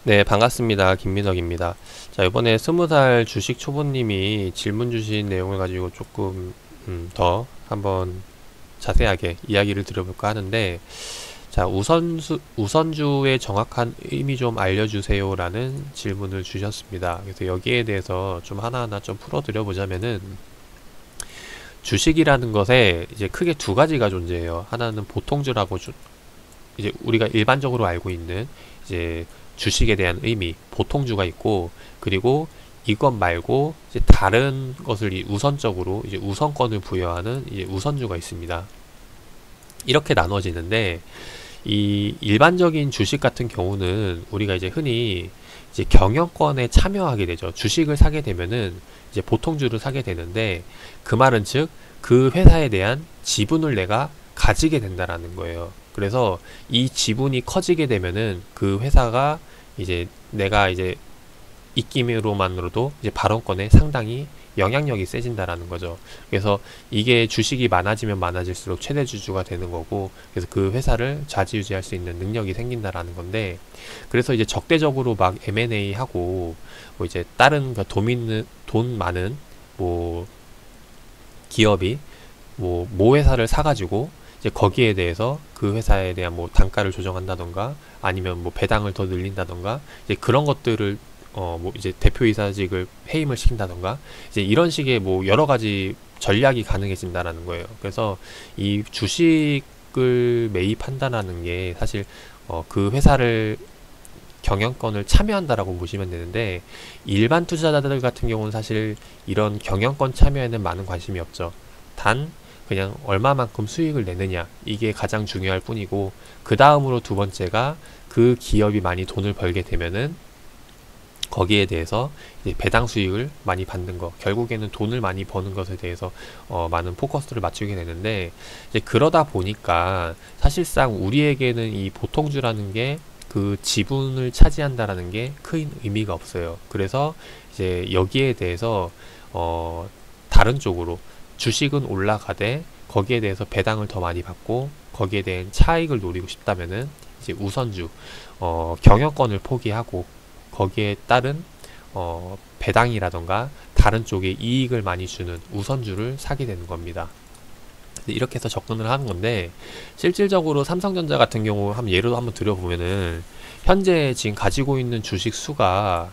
네, 반갑습니다. 김민석입니다. 자, 이번에 20살 주식 초보님이 질문 주신 내용을 가지고 조금 더 한번 자세하게 이야기를 드려볼까 하는데, 자, 우선주의 정확한 의미 좀 알려주세요 라는 질문을 주셨습니다. 그래서 여기에 대해서 좀 하나하나 좀 풀어드려 보자면은, 주식이라는 것에 이제 크게 두 가지가 존재해요. 하나는 보통주라고 이제 우리가 일반적으로 알고 있는 이제 주식에 대한 의미, 보통주가 있고, 그리고 이것 말고 이제 다른 것을 우선적으로 이제 우선권을 부여하는 이제 우선주가 있습니다. 이렇게 나눠지는데, 이 일반적인 주식 같은 경우는 우리가 이제 흔히 이제 경영권에 참여하게 되죠. 주식을 사게 되면은 이제 보통주를 사게 되는데, 그 말은 즉 그 회사에 대한 지분을 내가 가지게 된다라는 거예요. 그래서 이 지분이 커지게 되면은 그 회사가 이제 내가 이제 입김으로만으로도 이제 발언권에 상당히 영향력이 세진다라는 거죠. 그래서 이게 주식이 많아지면 많아질수록 최대 주주가 되는 거고, 그래서 그 회사를 좌지우지할 수 있는 능력이 생긴다라는 건데, 그래서 이제 적대적으로 막 M&A 하고 뭐 이제 다른 돈 많은 뭐 기업이 모 회사를 사가지고 이제 거기에 대해서 그 회사에 대한 뭐 단가를 조정한다던가 아니면 뭐 배당을 더 늘린다던가 이제 그런 것들을 뭐 이제 대표이사직을 해임을 시킨다던가 이제 이런 식의 뭐 여러 가지 전략이 가능해진다라는 거예요. 그래서 이 주식을 매입한다라는 게 사실 그 회사를 경영권을 참여한다라고 보시면 되는데, 일반 투자자들 같은 경우는 사실 이런 경영권 참여에는 많은 관심이 없죠. 단 그냥 얼마만큼 수익을 내느냐, 이게 가장 중요할 뿐이고, 그 다음으로 두 번째가 그 기업이 많이 돈을 벌게 되면은 거기에 대해서 이제 배당 수익을 많이 받는 거, 결국에는 돈을 많이 버는 것에 대해서 많은 포커스를 맞추게 되는데, 이제 그러다 보니까 사실상 우리에게는 이 보통주라는 게 그 지분을 차지한다라는 게 큰 의미가 없어요. 그래서 이제 여기에 대해서 다른 쪽으로 주식은 올라가되 거기에 대해서 배당을 더 많이 받고 거기에 대한 차익을 노리고 싶다면은 이제 우선주 경영권을 포기하고 거기에 따른 배당이라던가 다른 쪽에 이익을 많이 주는 우선주를 사게 되는 겁니다. 이렇게 해서 접근을 하는 건데, 실질적으로 삼성전자 같은 경우 예로 한번 들어보면은 현재 지금 가지고 있는 주식 수가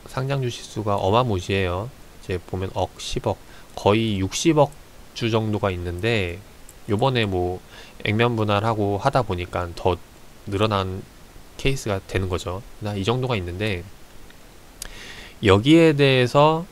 상장 주식 수가 어마무시해요. 이제 보면 10억, 거의 60억 주 정도가 있는데, 요번에 뭐 액면 분할하고 하다 보니까 더 늘어난 케이스가 되는 거죠. 이 정도가 있는데, 여기에 대해서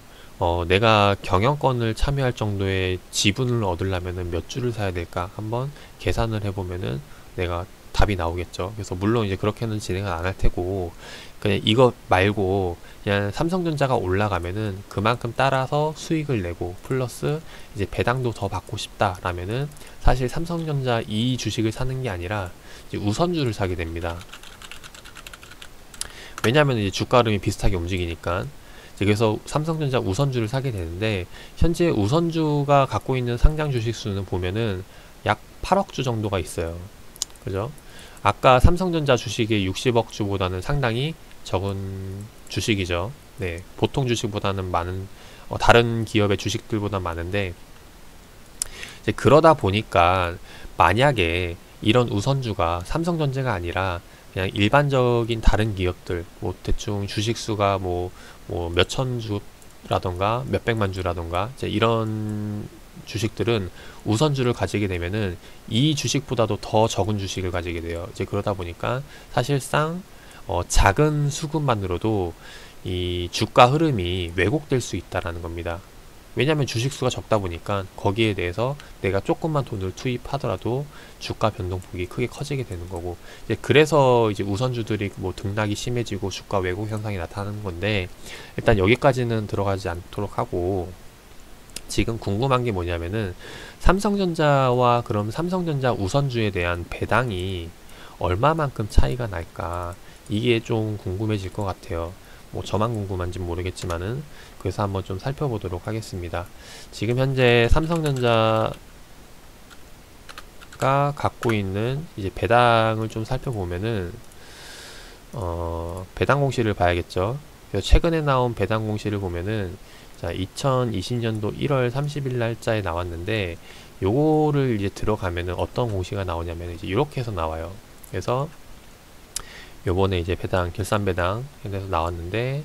내가 경영권을 참여할 정도의 지분을 얻으려면은 몇 주를 사야 될까 한번 계산을 해보면은 내가 답이 나오겠죠. 그래서 물론 이제 그렇게는 진행을 안 할 테고, 그냥 이거 말고 그냥 삼성전자가 올라가면은 그만큼 따라서 수익을 내고 플러스 이제 배당도 더 받고 싶다라면은 사실 삼성전자 이 주식을 사는 게 아니라 이제 우선주를 사게 됩니다. 왜냐하면 이제 주가 흐름이 비슷하게 움직이니까. 그래서 삼성전자 우선주를 사게 되는데, 현재 우선주가 갖고 있는 상장 주식 수는 보면은 약 8억 주 정도가 있어요. 그죠? 아까 삼성전자 주식의 60억 주보다는 상당히 적은 주식이죠. 네, 보통 주식보다는 많은 다른 기업의 주식들보다 많은데, 이제 그러다 보니까 만약에 이런 우선주가 삼성전자가 아니라 그냥 일반적인 다른 기업들, 뭐 대충 주식수가 뭐 몇천 주라던가 몇백만 주라던가 이제 이런 주식들은 우선주를 가지게 되면은 이 주식보다도 더 적은 주식을 가지게 돼요. 이제 그러다 보니까 사실상 작은 수급만으로도 이 주가 흐름이 왜곡될 수 있다라는 겁니다. 왜냐하면 주식수가 적다 보니까 거기에 대해서 내가 조금만 돈을 투입하더라도 주가 변동폭이 크게 커지게 되는 거고, 이제 그래서 이제 우선주들이 뭐 등락이 심해지고 주가 왜곡 현상이 나타나는 건데, 일단 여기까지는 들어가지 않도록 하고, 지금 궁금한 게 뭐냐면은 삼성전자와 그럼 삼성전자 우선주에 대한 배당이 얼마만큼 차이가 날까, 이게 좀 궁금해질 것 같아요. 뭐 저만 궁금한지 모르겠지만은, 그래서 한번 좀 살펴보도록 하겠습니다. 지금 현재 삼성전자가 갖고 있는 이제 배당을 좀 살펴보면은 배당 공시를 봐야겠죠. 그래서 최근에 나온 배당 공시를 보면은 자, 2020년도 1월 30일 날짜에 나왔는데 요거를 이제 들어가면은 어떤 공시가 나오냐면 이제 이렇게 해서 나와요. 그래서 요번에 이제 배당 결산 배당 해서 나왔는데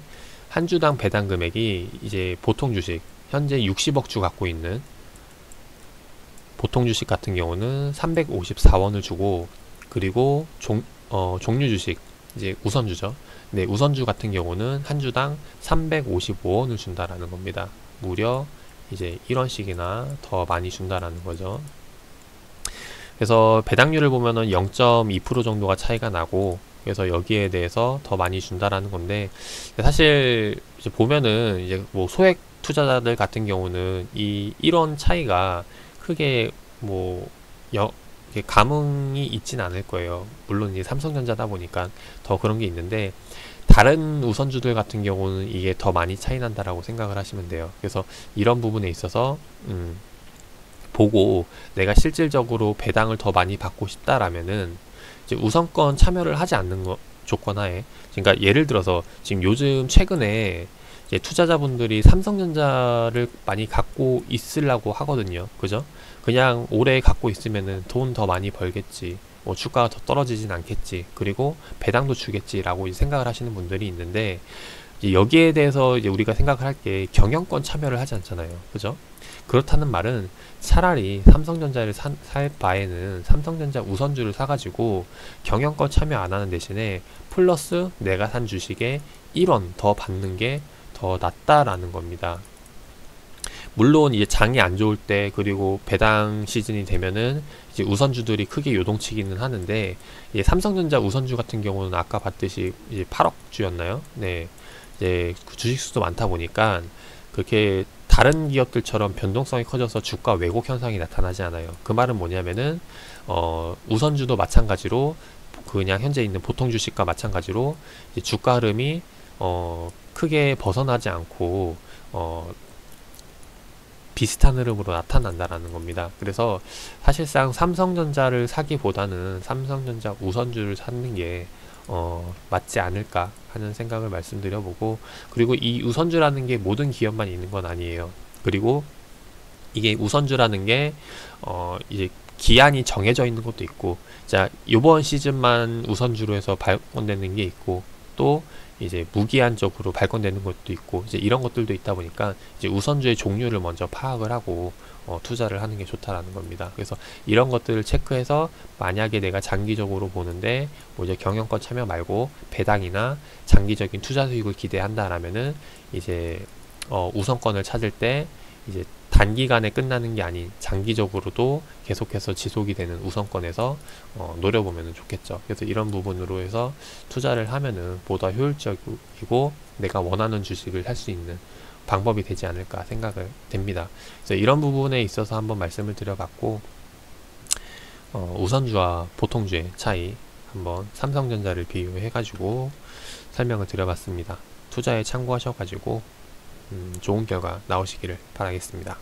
한 주당 배당 금액이 이제 보통 주식 현재 60억 주 갖고 있는 보통 주식 같은 경우는 354원을 주고, 그리고 종류 주식 이제 우선주죠. 네, 우선주 같은 경우는 한 주당 355원을 준다라는 겁니다. 무려 이제 1원씩이나 더 많이 준다라는 거죠. 그래서 배당률을 보면은 0.2% 정도가 차이가 나고, 그래서 여기에 대해서 더 많이 준다라는 건데, 사실 이제 보면은 이제 뭐 소액 투자자들 같은 경우는 이 1원 차이가 크게 뭐 이렇게 감흥이 있진 않을 거예요. 물론 이제 삼성전자다 보니까 더 그런 게 있는데, 다른 우선주들 같은 경우는 이게 더 많이 차이 난다라고 생각을 하시면 돼요. 그래서 이런 부분에 있어서 보고 내가 실질적으로 배당을 더 많이 받고 싶다라면은 이제 우선권 참여를 하지 않는 거 조건 하에, 그러니까 예를 들어서 지금 요즘 최근에 이제 투자자분들이 삼성전자를 많이 갖고 있으려고 하거든요. 그죠? 그냥 오래 갖고 있으면은 돈 더 많이 벌겠지, 뭐 주가가 더 떨어지진 않겠지, 그리고 배당도 주겠지라고 이제 생각을 하시는 분들이 있는데, 이제 여기에 대해서 이제 우리가 생각을 할 게 경영권 참여를 하지 않잖아요. 그죠? 그렇다는 말은 차라리 삼성전자를 살 바에는 삼성전자 우선주를 사가지고 경영권 참여 안 하는 대신에 플러스 내가 산 주식에 1원 더 받는 게 더 낫다라는 겁니다. 물론 이제 장이 안 좋을 때, 그리고 배당 시즌이 되면은 이제 우선주들이 크게 요동치기는 하는데, 이제 삼성전자 우선주 같은 경우는 아까 봤듯이 이제 8억 주였나요? 네, 이제 그 주식 수도 많다 보니까 그렇게 다른 기업들처럼 변동성이 커져서 주가 왜곡 현상이 나타나지 않아요. 그 말은 뭐냐면은 우선주도 마찬가지로 그냥 현재 있는 보통 주식과 마찬가지로 이제 주가 흐름이 크게 벗어나지 않고 비슷한 흐름으로 나타난다라는 겁니다. 그래서 사실상 삼성전자를 사기보다는 삼성전자 우선주를 사는 게 맞지 않을까 하는 생각을 말씀드려보고, 그리고 이 우선주라는 게 모든 기업만 있는 건 아니에요. 그리고 이게 우선주라는 게 이제 기한이 정해져 있는 것도 있고, 자, 요번 시즌만 우선주로 해서 발권되는 게 있고, 또 이제 무기한적으로 발권되는 것도 있고, 이제 이런 것들도 있다 보니까 이제 우선주의 종류를 먼저 파악을 하고 투자를 하는 게 좋다라는 겁니다. 그래서 이런 것들을 체크해서 만약에 내가 장기적으로 보는데 뭐 이제 경영권 참여 말고 배당이나 장기적인 투자 수익을 기대한다라면은 이제 우선권을 찾을 때 이제 단기간에 끝나는 게 아닌 장기적으로도 계속해서 지속이 되는 우선권에서 노려보면 좋겠죠. 그래서 이런 부분으로 해서 투자를 하면은 보다 효율적이고 내가 원하는 주식을 살 수 있는 방법이 되지 않을까 생각을 됩니다. 그래서 이런 부분에 있어서 한번 말씀을 드려봤고, 우선주와 보통주의 차이 한번 삼성전자를 비유해 가지고 설명을 드려봤습니다. 투자에 참고하셔 가지고 좋은 결과 나오시기를 바라겠습니다.